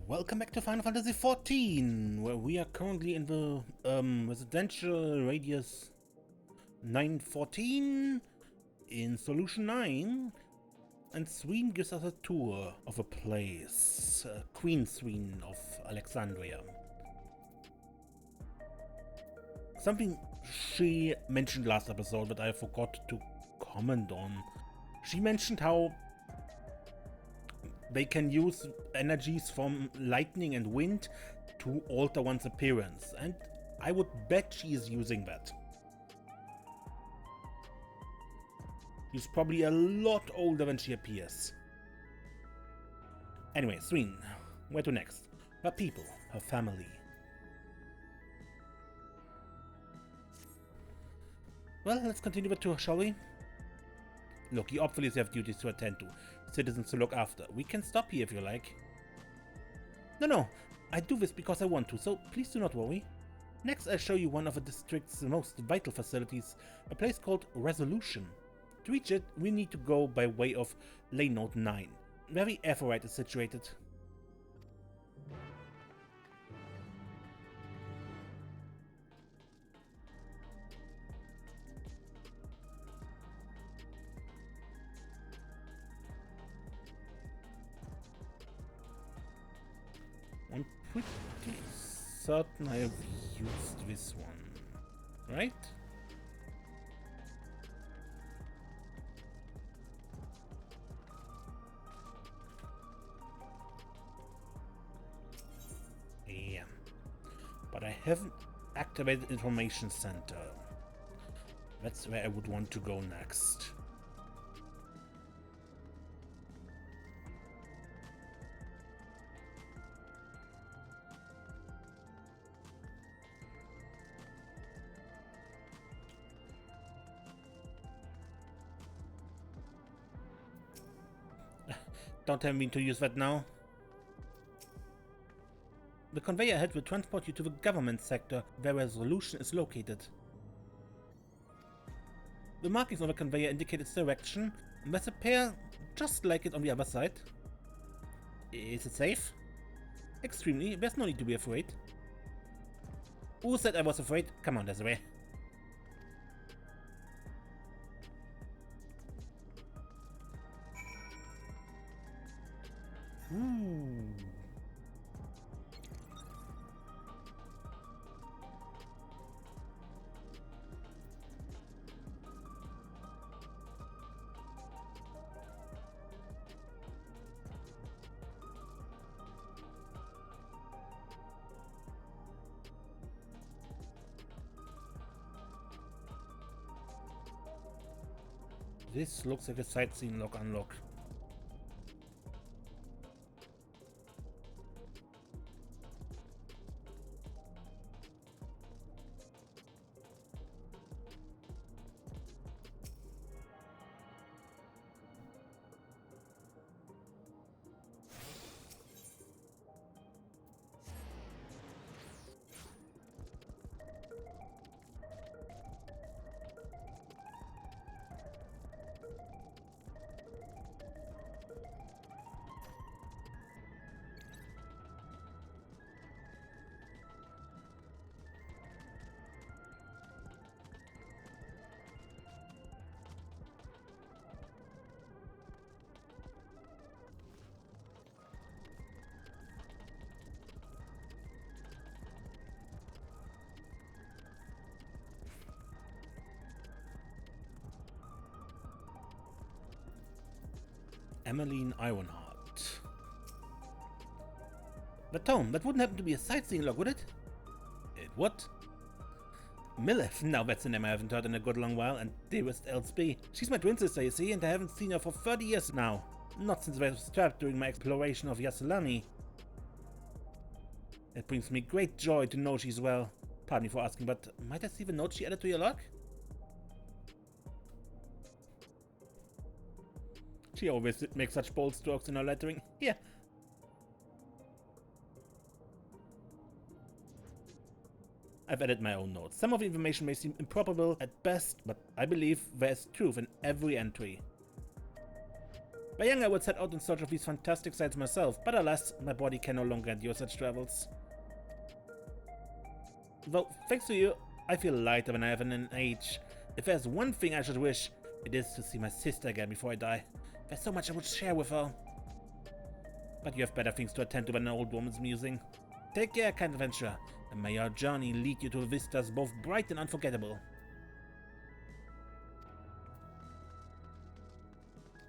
Welcome back to Final Fantasy XIV, where we are currently in the residential radius 914 in Solution 9, and Sphene gives us a tour of a place, Queen Sphene of Alexandria. Something she mentioned last episode that I forgot to comment on. She mentioned how they can use energies from lightning and wind to alter one's appearance, and I would bet she is using that. She's probably a lot older than she appears. Anyway, Sphene, where to next? Her people, her family. Well, let's continue the tour, shall we? Look, you obviously have duties to attend to, citizens to look after. We can stop here if you like. No, I do this because I want to, so please do not worry. Next, I'll show you one of the district's most vital facilities, a place called Resolution. To reach it, we need to go by way of Lane Note 9, where the Aetheryte is situated. I'm pretty certain I have used this one, right? Yeah, but I haven't activated Information Center. That's where I would want to go next. Don't tell me to use that now. The conveyor ahead will transport you to the government sector, where Resolution is located. The markings on the conveyor indicate its direction, and there's a pair just like it on the other side. Is it safe? Extremely, there's no need to be afraid. Who said I was afraid? Come on, Desiree. Ooh. This looks like a sightseeing lock unlock. Emmeline Ironheart. But Tom, that wouldn't happen to be a sightseeing log, would it? It would. Millith, now that's a name I haven't heard in a good long while, and dearest Elsby. She's my twin sister, you see, and I haven't seen her for 30 years now. Not since I was trapped during my exploration of Yasalani. It brings me great joy to know she's well. Pardon me for asking, but might I see the note she added to your log? She always makes such bold strokes in her lettering. Here. I've added my own notes. Some of the information may seem improbable at best, but I believe there is truth in every entry. By young I would set out in search of these fantastic sights myself, but alas, my body can no longer endure such travels. Though, thanks to you, I feel lighter than I have in an age. If there's one thing I should wish, it is to see my sister again before I die. There's so much I would share with her. But you have better things to attend to than an old woman's musing. Take care, kind adventurer, and may your journey lead you to vistas both bright and unforgettable.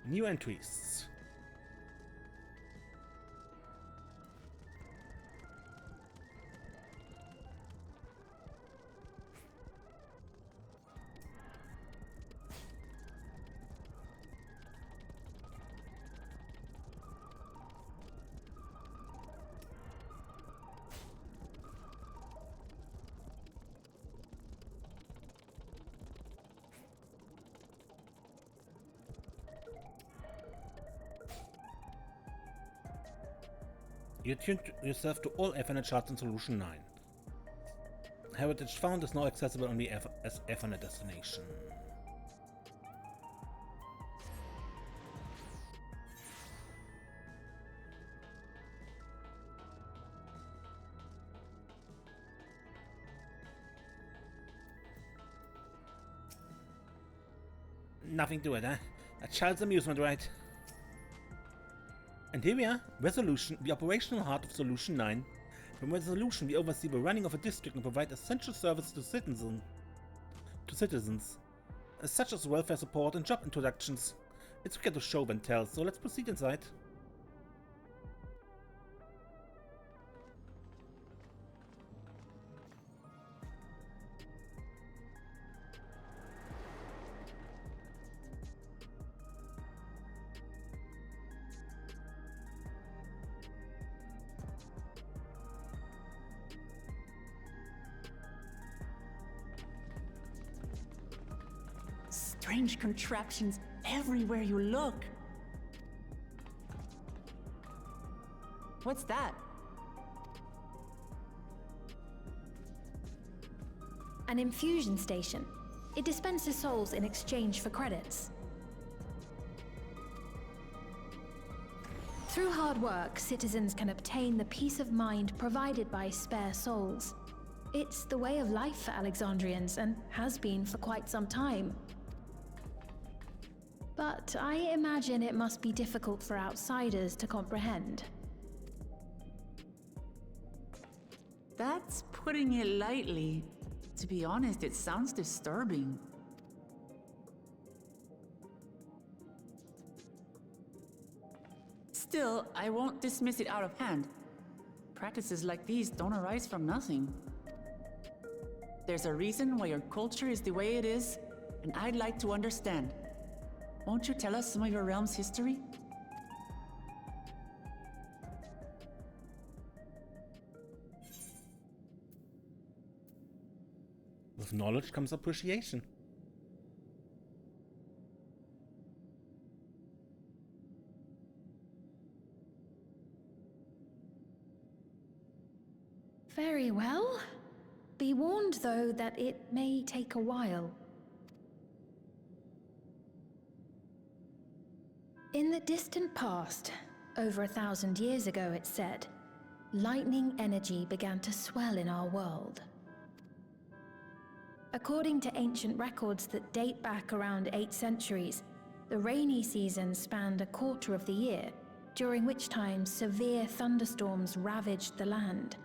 New entries. You tuned yourself to all Ethernet charts in Solution 9. Heritage found is now accessible only as Ethernet destination. Nothing to it, eh? A child's amusement, right? And here we are, Resolution, the operational heart of Solution 9. From Resolution, we oversee the running of a district and provide essential services to citizens, such as welfare support and job introductions. It's quicker to show than tell, so let's proceed inside. Strange contraptions everywhere you look. What's that? An infusion station. It dispenses souls in exchange for credits. Through hard work, citizens can obtain the peace of mind provided by spare souls. It's the way of life for Alexandrians and has been for quite some time. But I imagine it must be difficult for outsiders to comprehend. That's putting it lightly. To be honest, it sounds disturbing. Still, I won't dismiss it out of hand. Practices like these don't arise from nothing. There's a reason why your culture is the way it is, and I'd like to understand. Won't you tell us some of your realm's history? With knowledge comes appreciation. Very well. Be warned, though, that it may take a while. In the distant past, over 1,000 years ago it's said, lightning energy began to swell in our world. According to ancient records that date back around 8 centuries, the rainy season spanned a quarter of the year, during which time severe thunderstorms ravaged the land.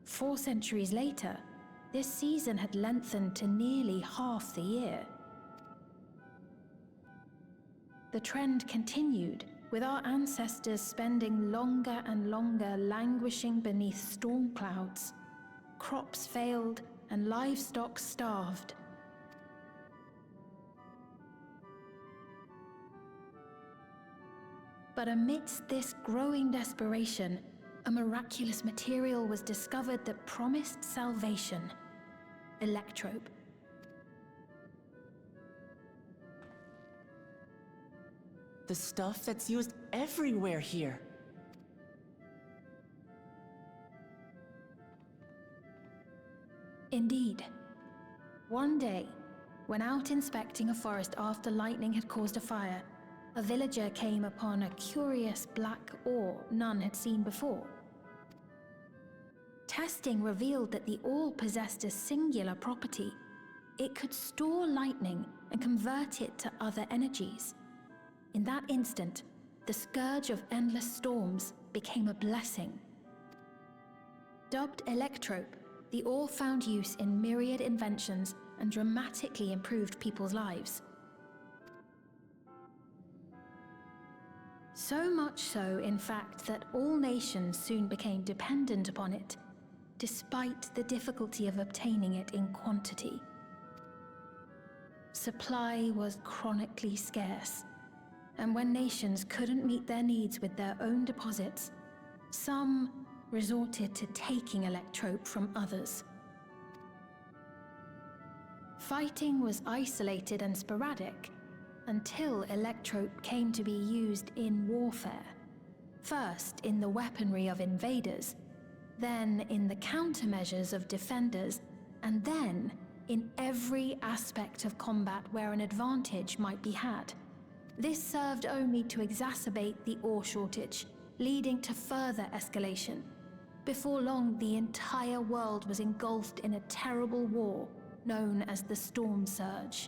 4 centuries later, this season had lengthened to nearly half the year. The trend continued, with our ancestors spending longer and longer languishing beneath storm clouds. Crops failed and livestock starved. But amidst this growing desperation, a miraculous material was discovered that promised salvation: electrope. The stuff that's used everywhere here. Indeed. One day, when out inspecting a forest after lightning had caused a fire, a villager came upon a curious black ore none had seen before. Testing revealed that the ore possessed a singular property. It could store lightning and convert it to other energies. In that instant, the scourge of endless storms became a blessing. Dubbed electrope, the ore found use in myriad inventions and dramatically improved people's lives. So much so, in fact, that all nations soon became dependent upon it, despite the difficulty of obtaining it in quantity. Supply was chronically scarce, and when nations couldn't meet their needs with their own deposits, some resorted to taking electrope from others. Fighting was isolated and sporadic until electrope came to be used in warfare, first in the weaponry of invaders, then in the countermeasures of defenders, and then in every aspect of combat where an advantage might be had. This served only to exacerbate the ore shortage, leading to further escalation. Before long, the entire world was engulfed in a terrible war known as the Storm Surge.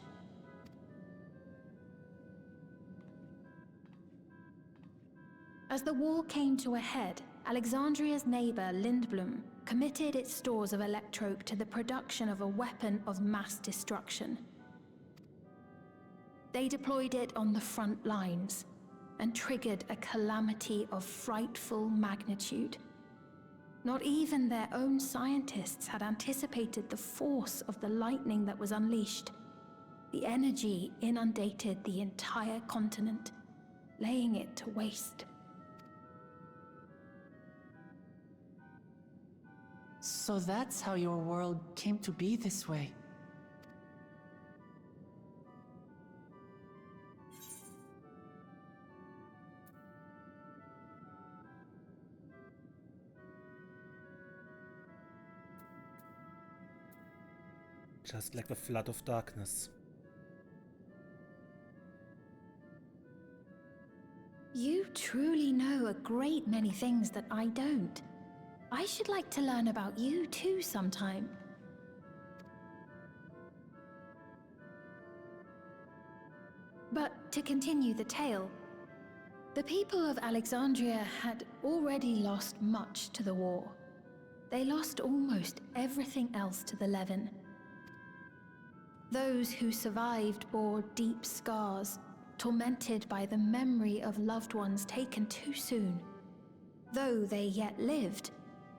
As the war came to a head, Alexandria's neighbor, Lindblum, committed its stores of electrope to the production of a weapon of mass destruction. They deployed it on the front lines and triggered a calamity of frightful magnitude. Not even their own scientists had anticipated the force of the lightning that was unleashed. The energy inundated the entire continent, laying it to waste. So that's how your world came to be this way. Just like a flood of darkness. You truly know a great many things that I don't. I should like to learn about you too sometime. But to continue the tale, the people of Alexandria had already lost much to the war. They lost almost everything else to the Levin. Those who survived bore deep scars, tormented by the memory of loved ones taken too soon. Though they yet lived,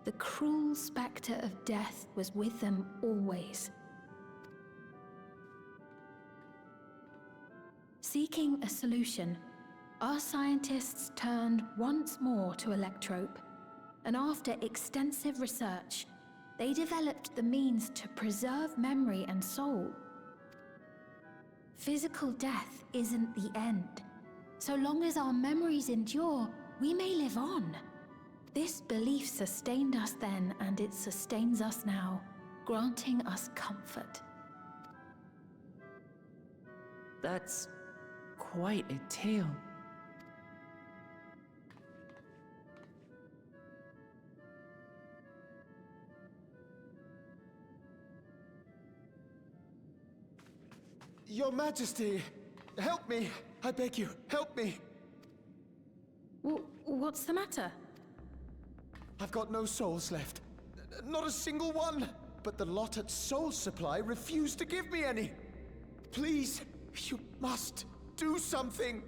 the cruel spectre of death was with them always. Seeking a solution, our scientists turned once more to electrope, and after extensive research, they developed the means to preserve memory and soul. Physical death isn't the end. So long as our memories endure, we may live on. This belief sustained us then, and it sustains us now, granting us comfort. That's quite a tale. Your Majesty, help me! I beg you, help me! What's the matter? I've got no souls left. Not a single one! But the lot at Soul Supply refused to give me any! Please, you must do something!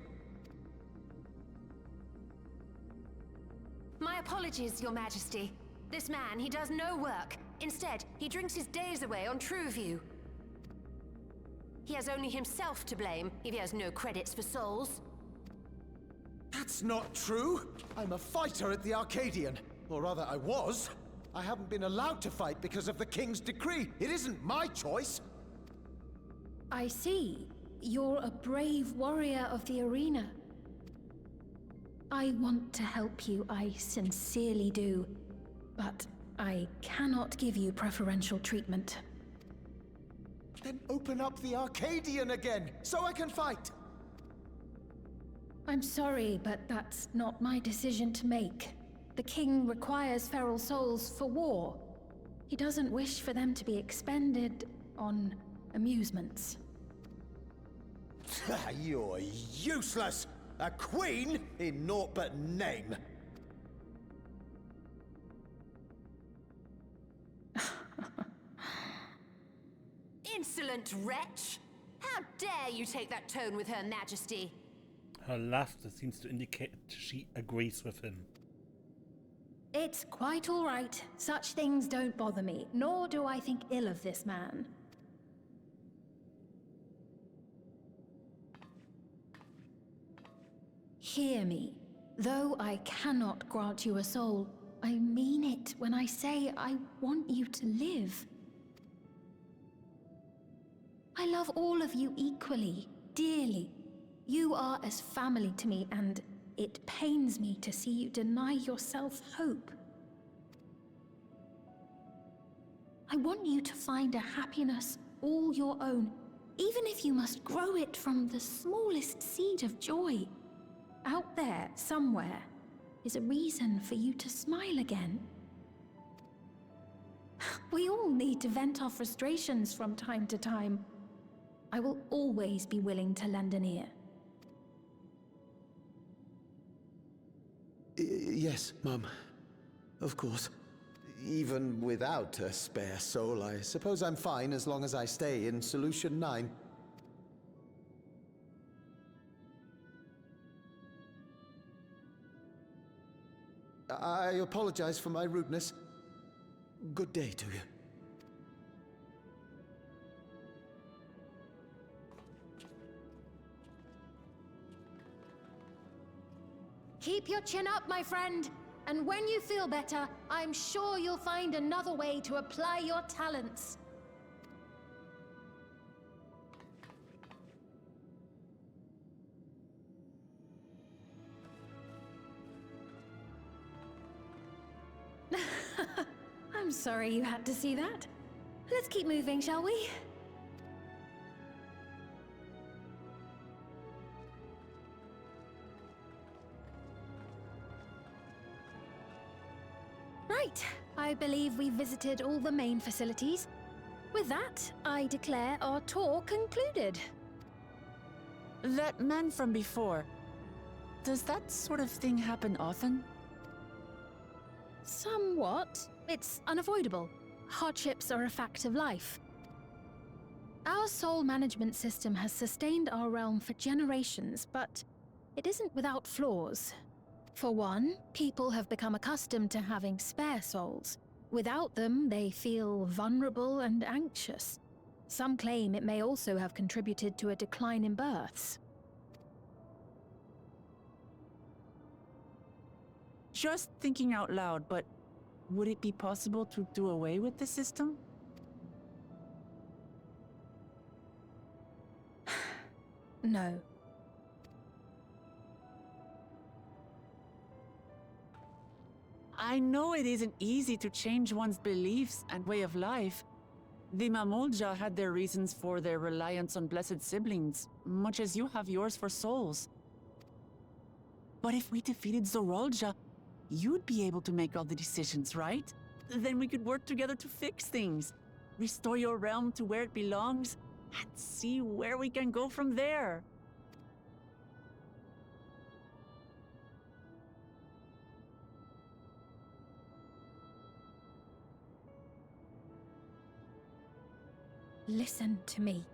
My apologies, Your Majesty. This man, he does no work. Instead, he drinks his days away on Trueview. He has only himself to blame if he has no credits for souls. That's not true! I'm a fighter at the Arcadian. Or rather, I was. I haven't been allowed to fight because of the King's decree. It isn't my choice. I see. You're a brave warrior of the arena. I want to help you, I sincerely do. But I cannot give you preferential treatment. Then open up the Arcadian again, so I can fight! I'm sorry, but that's not my decision to make. The king requires feral souls for war. He doesn't wish for them to be expended on amusements. You're useless! A queen in naught but name! Insolent wretch! How dare you take that tone with Her Majesty? Her laughter seems to indicate she agrees with him. It's quite all right. Such things don't bother me, nor do I think ill of this man. Hear me. Though I cannot grant you a soul, I mean it when I say I want you to live. I love all of you equally, dearly. You are as family to me, and it pains me to see you deny yourself hope. I want you to find a happiness all your own, even if you must grow it from the smallest seed of joy. Out there, somewhere, is a reason for you to smile again. We all need to vent our frustrations from time to time. I will always be willing to lend an ear. Yes, Mum. Of course. Even without a spare soul, I suppose I'm fine as long as I stay in Solution 9. I apologize for my rudeness. Good day to you. Keep your chin up, my friend. And when you feel better, I'm sure you'll find another way to apply your talents. I'm sorry you had to see that. Let's keep moving, shall we? Right. I believe we've visited all the main facilities. With that, I declare our tour concluded. That man from before, does that sort of thing happen often? Somewhat. It's unavoidable. Hardships are a fact of life. Our soul management system has sustained our realm for generations, but it isn't without flaws. For one, people have become accustomed to having spare souls. Without them, they feel vulnerable and anxious. Some claim it may also have contributed to a decline in births. Just thinking out loud, but would it be possible to do away with the system? No. I know it isn't easy to change one's beliefs and way of life. The Mamolja had their reasons for their reliance on blessed siblings, much as you have yours for souls. But if we defeated Zorolja, you'd be able to make all the decisions, right? Then we could work together to fix things, restore your realm to where it belongs, and see where we can go from there. Listen to me.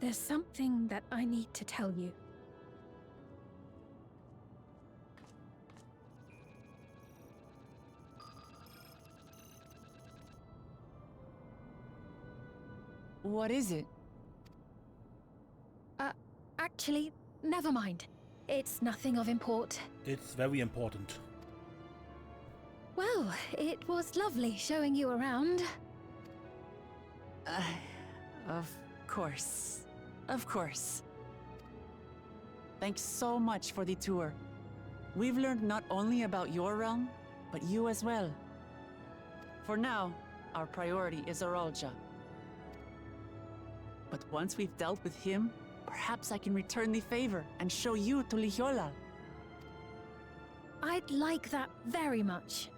There's something that I need to tell you. What is it? Actually, never mind. It's nothing of import. It's very important. Well, it was lovely showing you around. Of course. Of course. Thanks so much for the tour. We've learned not only about your realm, but you as well. For now, our priority is Zorolja. But once we've dealt with him, Perhaps I can return the favor and show you to Lihiola. I'd like that very much.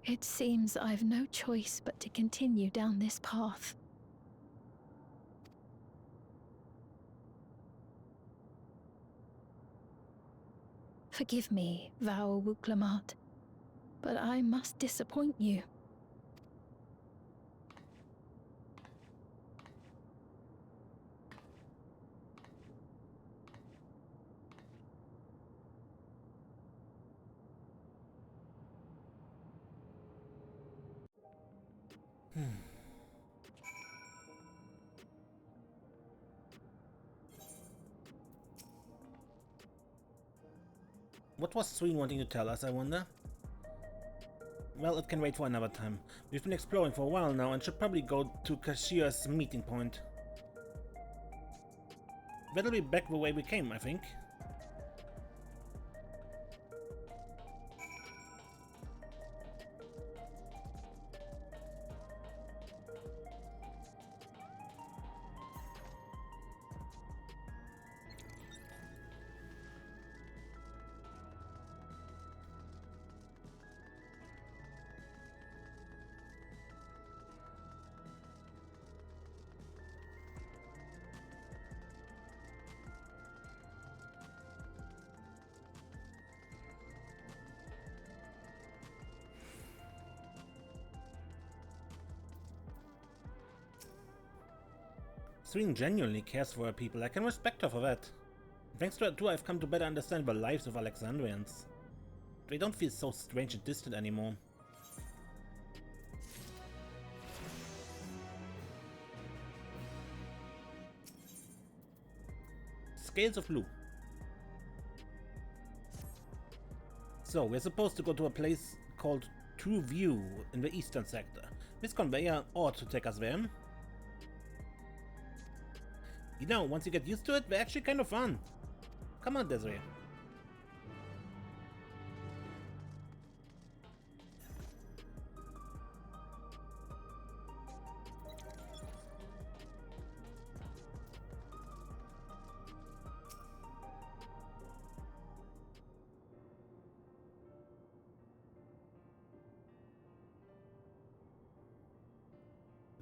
It seems I've no choice but to continue down this path. Forgive me, Vau Wuklamat, but I must disappoint you. What was Sphene wanting to tell us, I wonder? Well, it can wait for another time. We've been exploring for a while now and should probably go to Cahciua's meeting point. That'll be back the way we came, I think. Sphene genuinely cares for her people. I can respect her for that. Thanks to her too, I've come to better understand the lives of Alexandrians. They don't feel so strange and distant anymore. Scales of blue. So, we're supposed to go to a place called True View in the eastern sector. This conveyor ought to take us there. You know, once you get used to it, they're actually kind of fun. Come on, Desiree.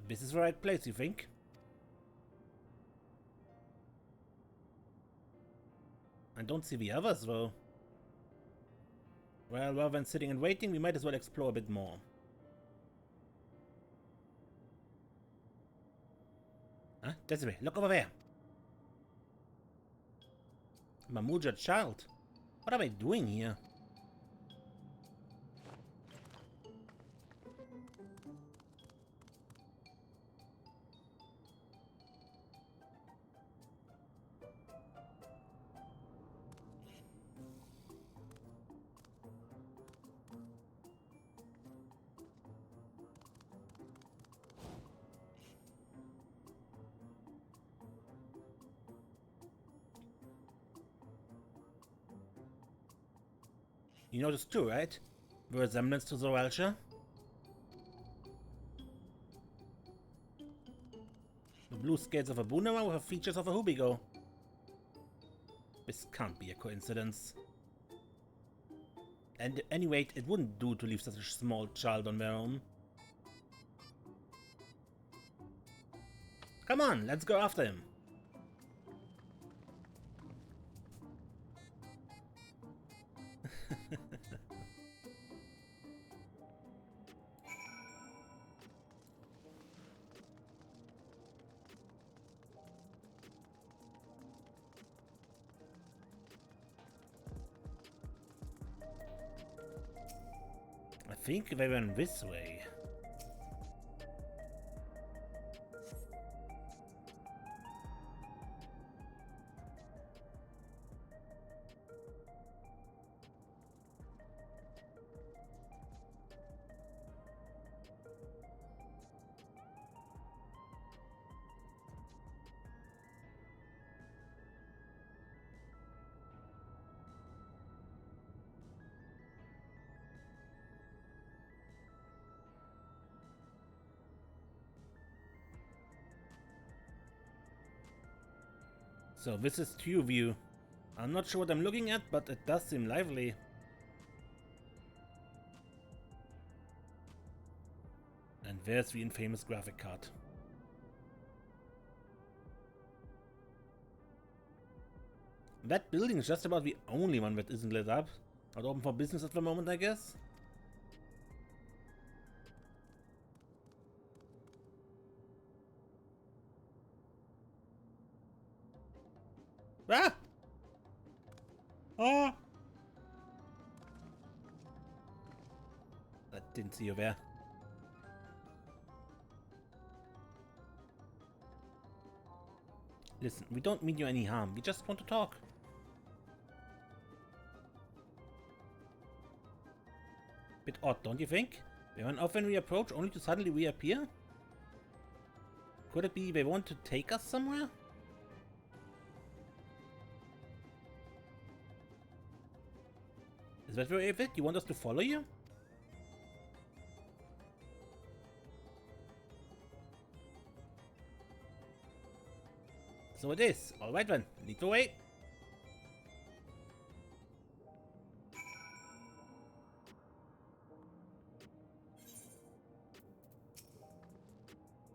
This is the right place, you think? I don't see the others, though. Well, rather than sitting and waiting, we might as well explore a bit more. Huh? Desiree, look over there! Mamuja child! What are they doing here? You noticed too, right? The resemblance to Zoralsha? The blue scales of a Bunara with the features of a Hubigo. This can't be a coincidence. And anyway, it wouldn't do to leave such a small child on their own. Come on, let's go after him. I think they went this way. So this is True View. I'm not sure what I'm looking at, but it does seem lively. And there's the infamous graphic card. That building is just about the only one that isn't lit up. Not open for business at the moment, I guess. Ah! Ah! I didn't see you there. Listen, we don't mean you any harm. We just want to talk. Bit odd, don't you think? They run off when we approach, only to suddenly reappear? Could it be they want to take us somewhere? Is that very it? You want us to follow you? So it is. Alright then, lead the way.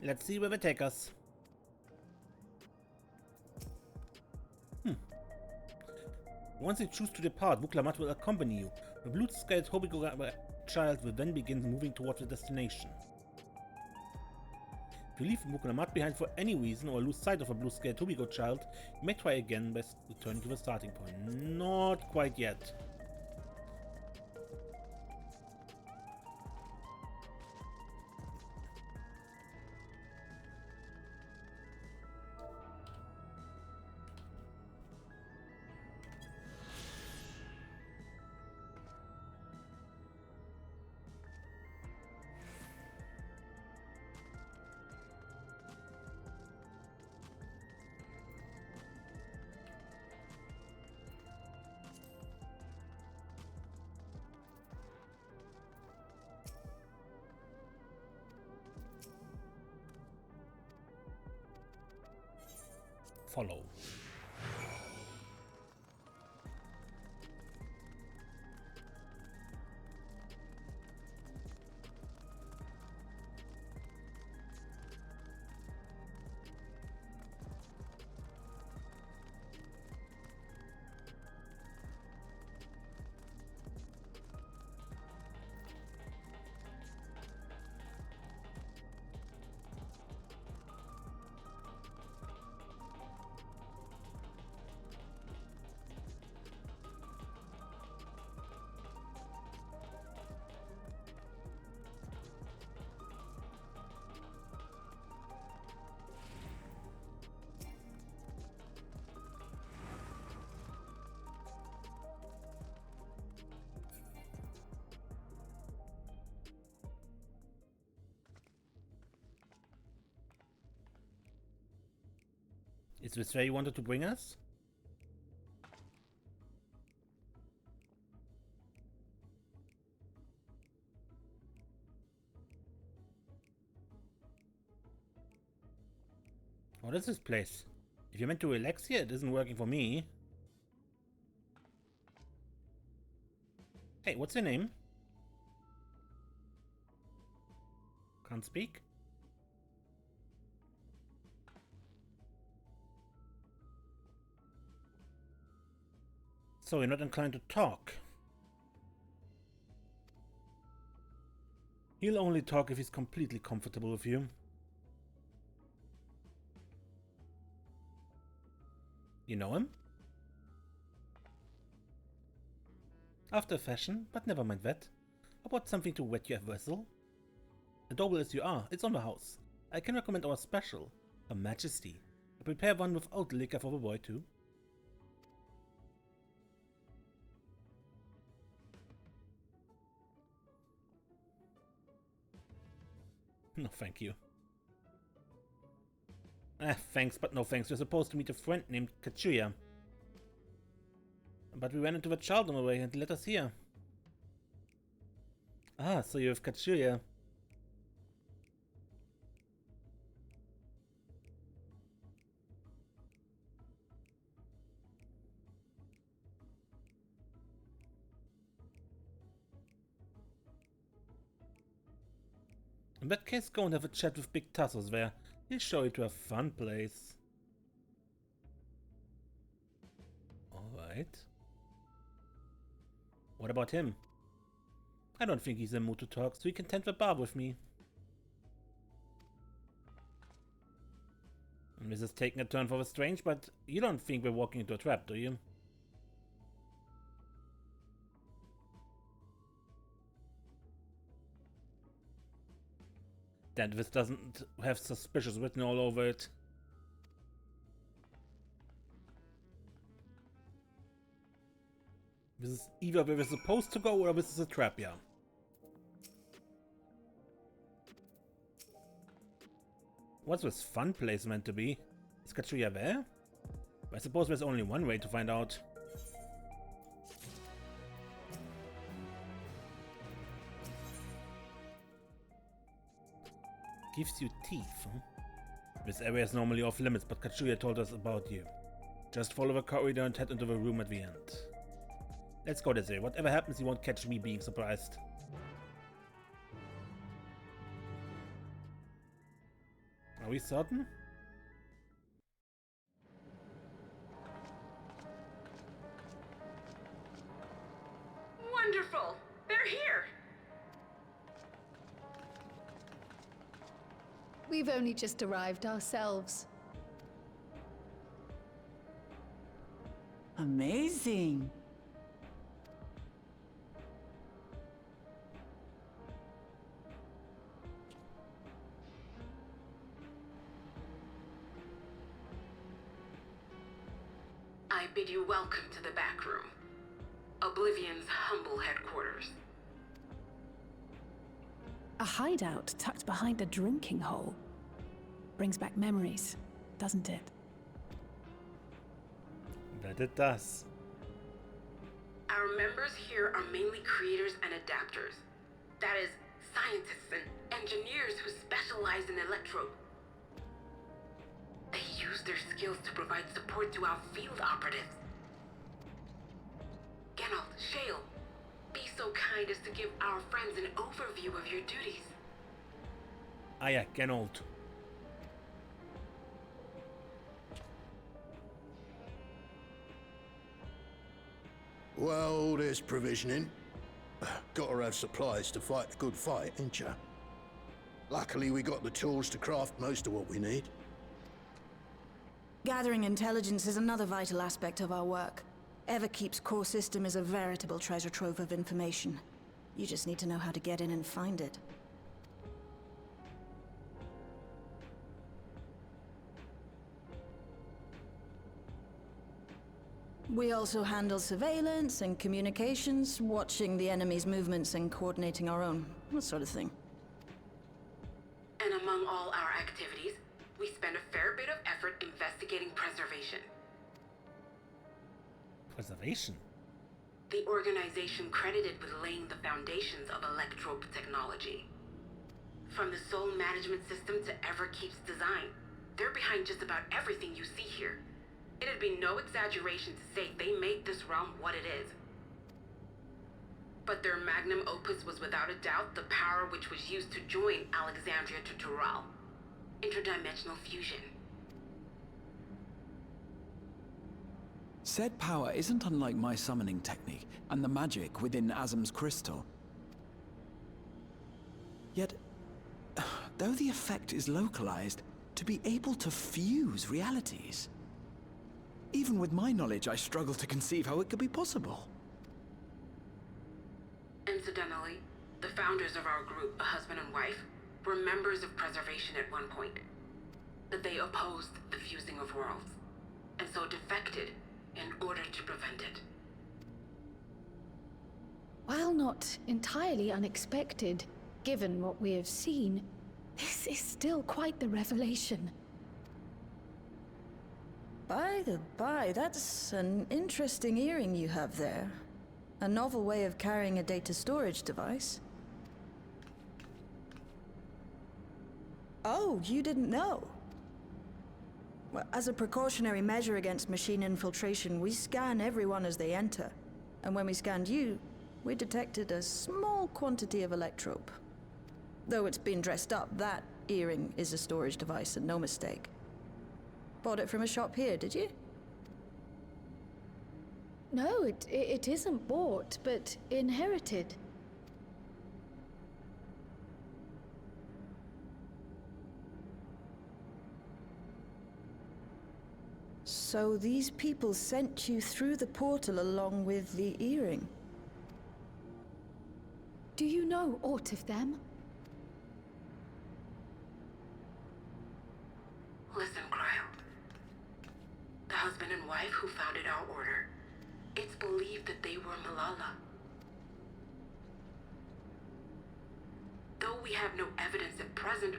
Let's see where they take us. Once you choose to depart, Vuklamat will accompany you. The blue-skied Hobigo child will then begin moving towards the destination. If you leave Vuklamat behind for any reason or lose sight of a blue-skied Hobigo child, you may try again by returning to the starting point. Not quite yet. Follow. Is this where you wanted to bring us? What is this place? If you're meant to relax here, it isn't working for me. Hey, what's your name? Can't speak? So you're not inclined to talk. He'll only talk if he's completely comfortable with you. You know him? After a fashion, but never mind that. How about something to wet your vessel? Adorable as you are, it's on the house. I can recommend our special, Her Majesty. I prepare one without liquor for the boy too. No thank you. Thanks, but no thanks. We're supposed to meet a friend named Cahciua. But we ran into the child on the way and let us here. Ah, so you have Cahciua. In that case, go and have a chat with Big Tassos there. He'll show you to a fun place. Alright. What about him? I don't think he's in the mood to talk, so he can tend the bar with me. And this is taking a turn for the strange, but you don't think we're walking into a trap, do you? That this doesn't have suspicious written all over it. This is either where we're supposed to go or this is a trap, yeah. What's this fun place meant to be? Is Cahciua there? I suppose there's only one way to find out. Gives you teeth, huh? This area is normally off limits, but Cahciua told us about you. Just follow the corridor and head into the room at the end. Let's go this way. Whatever happens, you won't catch me being surprised. Are we certain? Wonderful! They're here! We've only just arrived ourselves. Amazing. I bid you welcome to the back room. Oblivion's humble headquarters. A hideout tucked behind a drinking hole. Brings back memories, doesn't it? That it does. Our members here are mainly creators and adapters. That is, scientists and engineers who specialize in electro. They use their skills to provide support to our field operatives. Geralt, Shale, be so kind as to give our friends an overview of your duties. Ah yeah, Geralt. Well, there's provisioning. Gotta have supplies to fight a good fight, ain't ya? Luckily, we got the tools to craft most of what we need. Gathering intelligence is another vital aspect of our work. Everkeep's core system is a veritable treasure trove of information. You just need to know how to get in and find it. We also handle surveillance and communications, watching the enemy's movements and coordinating our own, that sort of thing. And among all our activities, we spend a fair bit of effort investigating preservation. Preservation? The organization credited with laying the foundations of electrope technology. From the soul management system to Everkeep's design, they're behind just about everything you see here. It'd be no exaggeration to say they made this realm what it is. But their magnum opus was without a doubt the power which was used to join Alexandria to Tural. Interdimensional fusion. Said power isn't unlike my summoning technique and the magic within Azam's crystal. Yet, though the effect is localized, to be able to fuse realities. Even with my knowledge, I struggle to conceive how it could be possible. Incidentally, the founders of our group, a husband and wife, were members of Preservation at one point. But they opposed the fusing of worlds, and so defected in order to prevent it. While not entirely unexpected, given what we have seen, this is still quite the revelation. By the by, that's an interesting earring you have there. A novel way of carrying a data storage device. Oh, you didn't know? Well, as a precautionary measure against machine infiltration, we scan everyone as they enter. And when we scanned you, we detected a small quantity of electrope. Though it's been dressed up, that earring is a storage device and no mistake. Bought it from a shop here, did you? No, it isn't bought, but inherited. So these people sent you through the portal along with the earring? Do you know aught of them? Listen, Cryo. The husband and wife who founded our order. It's believed that they were Malala. Though we have no evidence at present,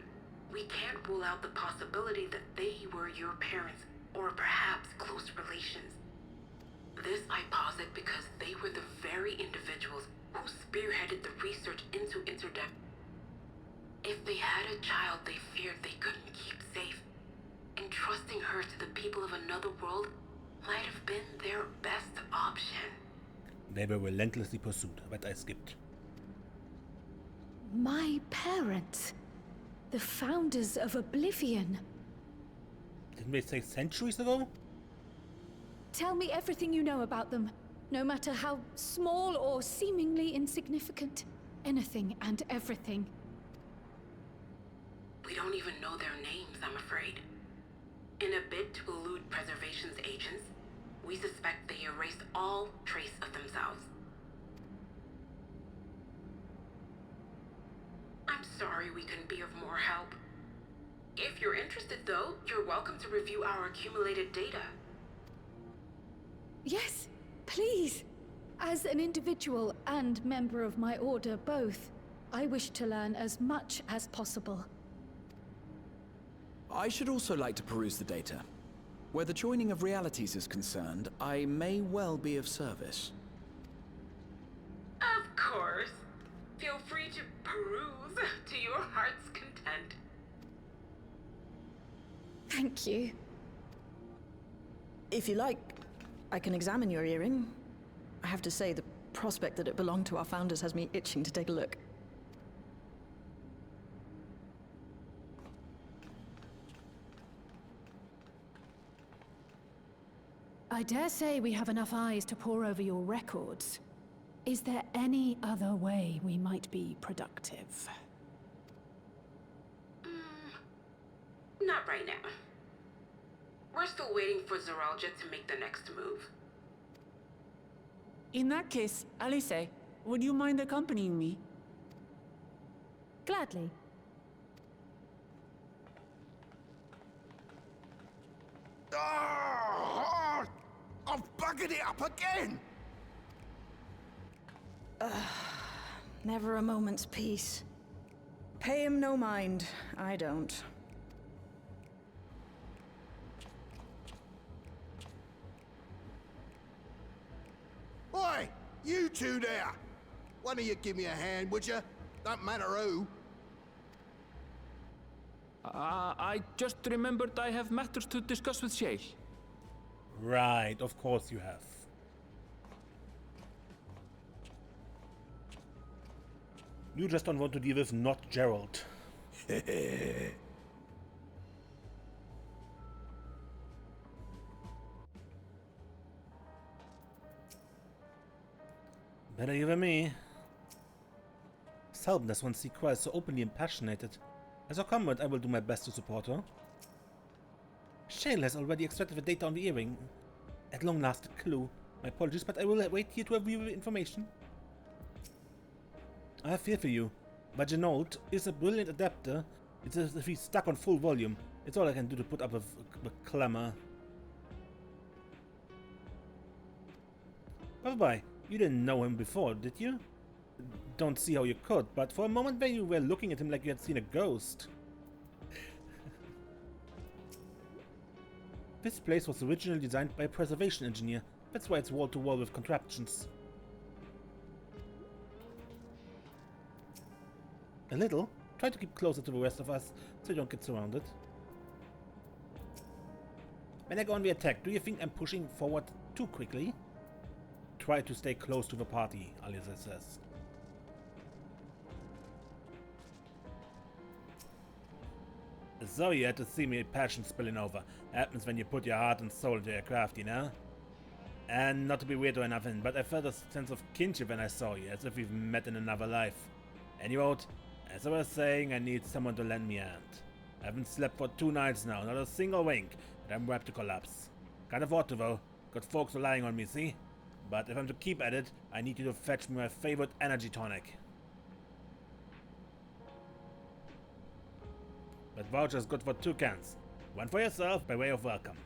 we can't rule out the possibility that they were your parents, or perhaps close relations. This I posit because they were the very individuals who spearheaded the research into Interdep. If they had a child they feared they couldn't keep safe, entrusting her to the people of another world might have been their best option. They were relentlessly pursued, but I skipped. My parents. The founders of Oblivion. Didn't they say centuries ago? Tell me everything you know about them, no matter how small or seemingly insignificant. Anything and everything. We don't even know their names, I'm afraid. In a bid to elude preservation's agents, we suspect they erased all trace of themselves. I'm sorry we couldn't be of more help. If you're interested, though, you're welcome to review our accumulated data. Yes, please. As an individual and member of my order both, I wish to learn as much as possible. I should also like to peruse the data. Where the joining of realities is concerned, I may well be of service. Of course. Feel free to peruse to your heart's content. Thank you. If you like, I can examine your earring. I have to say, the prospect that it belonged to our founders has me itching to take a look. I dare say we have enough eyes to pore over your records. Is there any other way we might be productive? Not right now. We're still waiting for Zoralja to make the next move. In that case, Alice, would you mind accompanying me? Gladly. Ah! I've buggered it up again! Never a moment's peace. Pay him no mind. I don't. Oi! You two there! One of you give me a hand, would you? Don't matter who. I just remembered I have matters to discuss with Shay. Right, of course you have. You just don't want to deal with not Gerald. Better you than me. Seldom does one see Quell so openly and passionate. As her comrade, I will do my best to support her. Shale has already extracted the data on the earring. At long last, a clue. My apologies, but I will wait here to review the information. I have fear for you. Vaginold is a brilliant adapter. It's as if he's stuck on full volume. It's all I can do to put up with clamor. By the by, you didn't know him before, did you? Don't see how you could, but for a moment there you were looking at him like you had seen a ghost. This place was originally designed by a preservation engineer. That's why it's wall to wall with contraptions. A little. Try to keep closer to the rest of us so you don't get surrounded. When I go on the attack, do you think I'm pushing forward too quickly? Try to stay close to the party, Aliza says. So you had to see me passion spilling over. Happens when you put your heart and soul into your craft, you know? And not to be weird or nothing, but I felt a sense of kinship when I saw you, as if we've met in another life. Anyway, as I was saying, I need someone to lend me a hand. I haven't slept for 2 nights now, not a single wink, but I'm wrapped to collapse. Can't afford to though, got folks relying on me, see? But if I'm to keep at it, I need you to fetch me my favorite energy tonic. That voucher's good for 2 cans. One for yourself by way of welcome.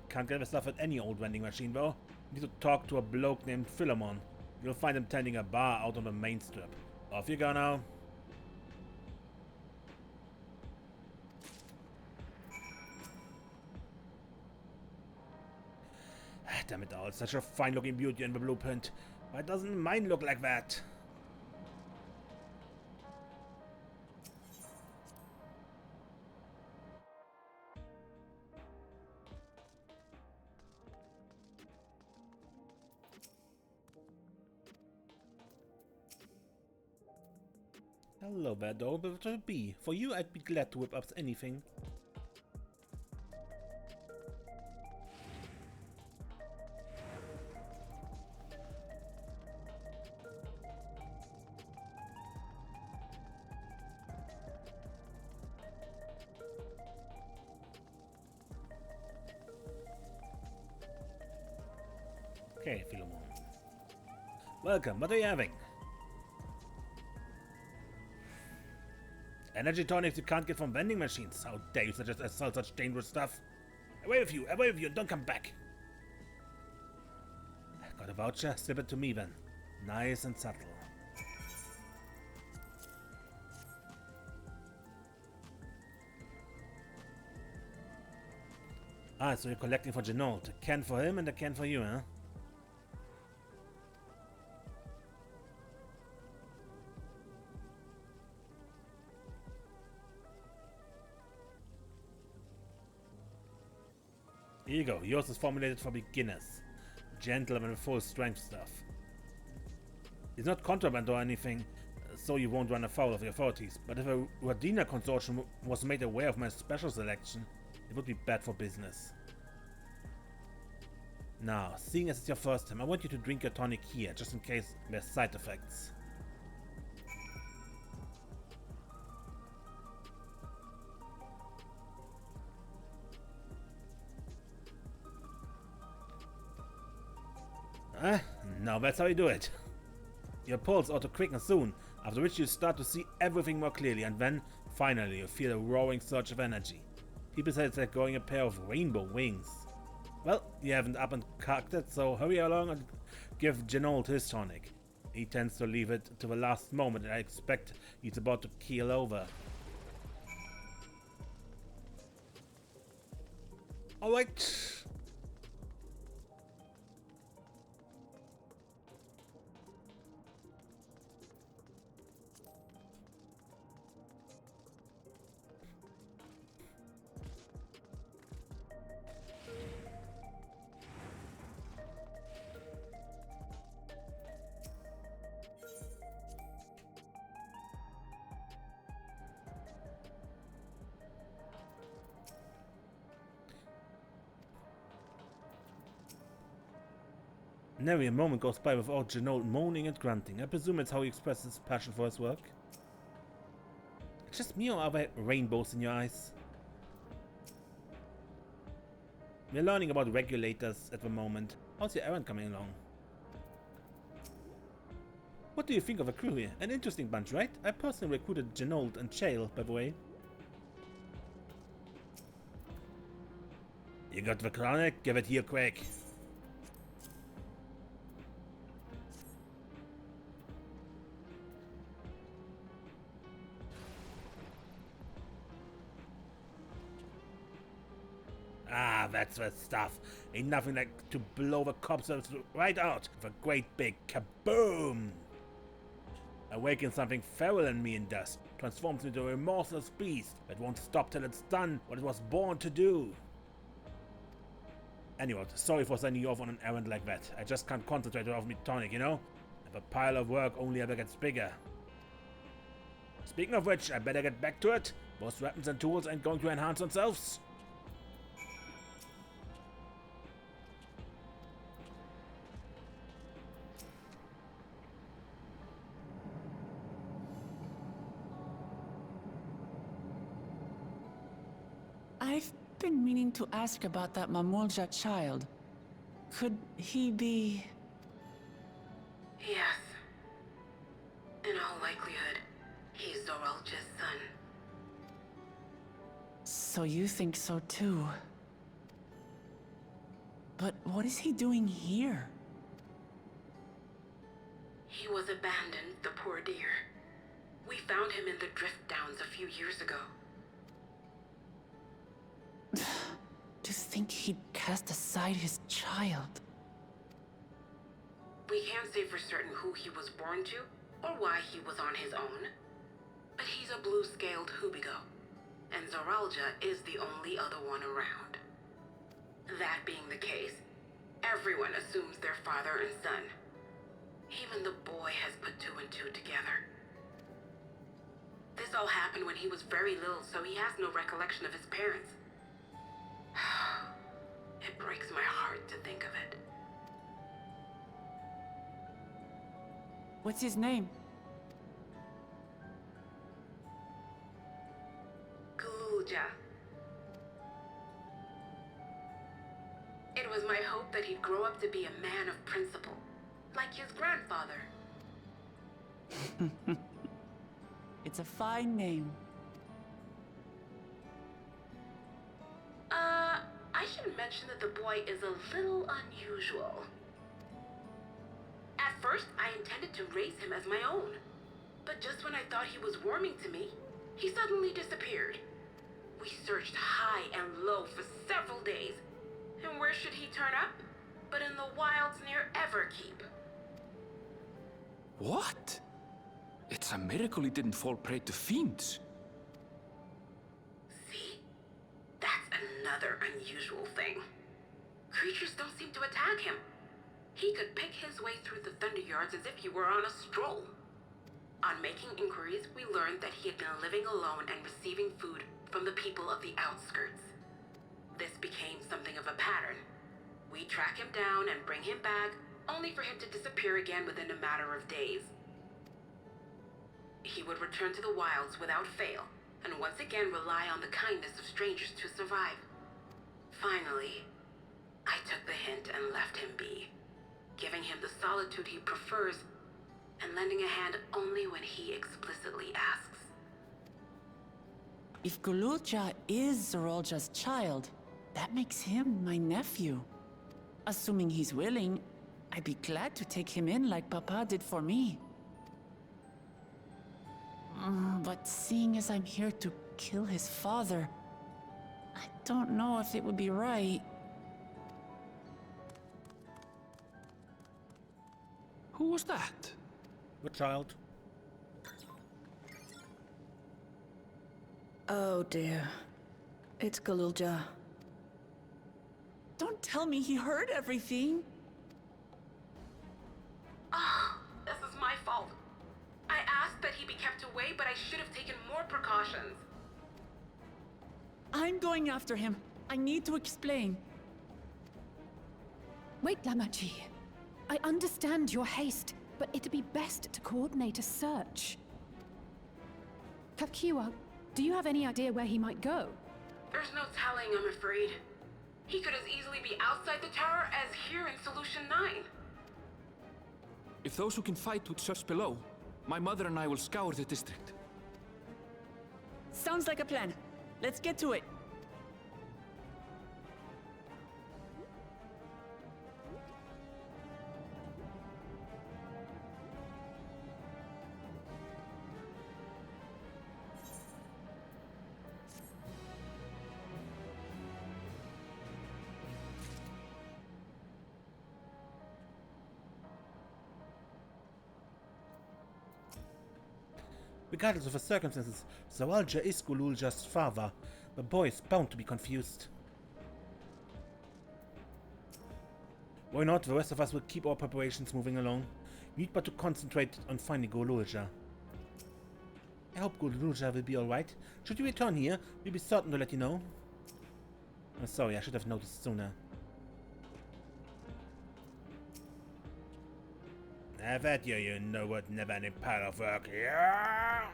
Can't get the stuff at any old vending machine though. Need to talk to a bloke named Philemon. You'll find him tending a bar out on the main strip. Off you go now. Damn it all, such a fine looking beauty in the blueprint. Why doesn't mine look like that? Hello there, though, but to be. For you, I'd be glad to whip up anything. Okay, Philemon. Welcome, what are you having? Energy tonics you can't get from vending machines. How dare you suggest I sell such dangerous stuff? Away with you, don't come back. Got a voucher? Slip it to me then. Nice and subtle. Ah, so you're collecting for Genold. A can for him and a can for you, huh? Here you go. Yours is formulated for beginners. Gentle and full strength stuff. It's not contraband or anything, so you won't run afoul of the authorities. But if a Radina consortium was made aware of my special selection, it would be bad for business. Now, seeing as it's your first time, I want you to drink your tonic here, just in case there's side effects. Now that's how you do it. Your pulse ought to quicken soon, after which you start to see everything more clearly, and then, finally, you feel a roaring surge of energy. People say it's like going a pair of rainbow wings. Well, you haven't up and cocked it, so hurry along and give Genold his tonic. He tends to leave it to the last moment, and I expect he's about to keel over. Alright. Nary a moment goes by without Genold moaning and grunting. I presume it's how he expresses his passion for his work. It's just me, or are there rainbows in your eyes? We're learning about regulators at the moment. How's your errand coming along? What do you think of the crew here? An interesting bunch, right? I personally recruited Genold and Chael, by the way. You got the chronic? Give it here quick. Ah, that's the stuff. Ain't nothing like to blow the cobwebs right out with a great big kaboom! Awakens something feral in me in dust, transforms into a remorseless beast that won't stop till it's done what it was born to do. Anyway, sorry for sending you off on an errand like that. I just can't concentrate off me tonic, you know? And the pile of work only ever gets bigger. Speaking of which, I better get back to it. Most weapons and tools ain't going to enhance themselves. I've been meaning to ask about that Mamulja child. Could he be... Yes. In all likelihood, he's Zoralja's son. So you think so too? But what is he doing here? He was abandoned, the poor dear. We found him in the Drift Downs a few years ago. To think he'd cast aside his child. We can't say for certain who he was born to, or why he was on his own. But he's a blue-scaled Hubigo, and Zoralja is the only other one around. That being the case, everyone assumes they're father and son. Even the boy has put two and two together. This all happened when he was very little, so he has no recollection of his parents. It breaks my heart to think of it. What's his name? Cahciua. It was my hope that he'd grow up to be a man of principle, like his grandfather. It's a fine name. I should mention that the boy is a little unusual. At first, I intended to raise him as my own. But just when I thought he was warming to me, he suddenly disappeared. We searched high and low for several days. And where should he turn up? But in the wilds near Everkeep. What? It's a miracle he didn't fall prey to fiends. See? That's another unusual thing. Creatures don't seem to attack him. He could pick his way through the Thunder Yards as if he were on a stroll. On making inquiries, we learned that he had been living alone and receiving food from the people of the outskirts. This became something of a pattern. We track him down and bring him back, only for him to disappear again within a matter of days. He would return to the wilds without fail, and once again rely on the kindness of strangers to survive. Finally, I took the hint and left him be, giving him the solitude he prefers, and lending a hand only when he explicitly asks. If Cahciua is Zoralja's child, that makes him my nephew. Assuming he's willing, I'd be glad to take him in like Papa did for me. But seeing as I'm here to kill his father, I don't know if it would be right. Who was that? What child? Oh dear. It's Cahciua. Don't tell me he heard everything. This is my fault. I asked that he be kept away, but I should have taken more precautions. I'm going after him. I need to explain. Wait, Lamaji. I understand your haste, but it'd be best to coordinate a search. Cahciua, do you have any idea where he might go? There's no telling, I'm afraid. He could as easily be outside the tower as here in Solution 9. If those who can fight would search below, my mother and I will scour the district. Sounds like a plan. Let's get to it. Regardless of the circumstances, Zoralja is Cahciua's father. The boy is bound to be confused. Why not? The rest of us will keep our preparations moving along. We need but to concentrate on finding Cahciua. I hope Guruja will be alright. Should you return here, we'll be certain to let you know. Oh, sorry, I should have noticed sooner. I bet you know what never any part of work. Yeah.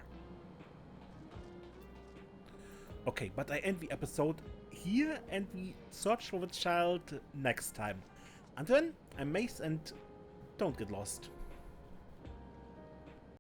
Okay, but I end the episode here and we search for the child next time. Until then, I'm Mace and don't get lost.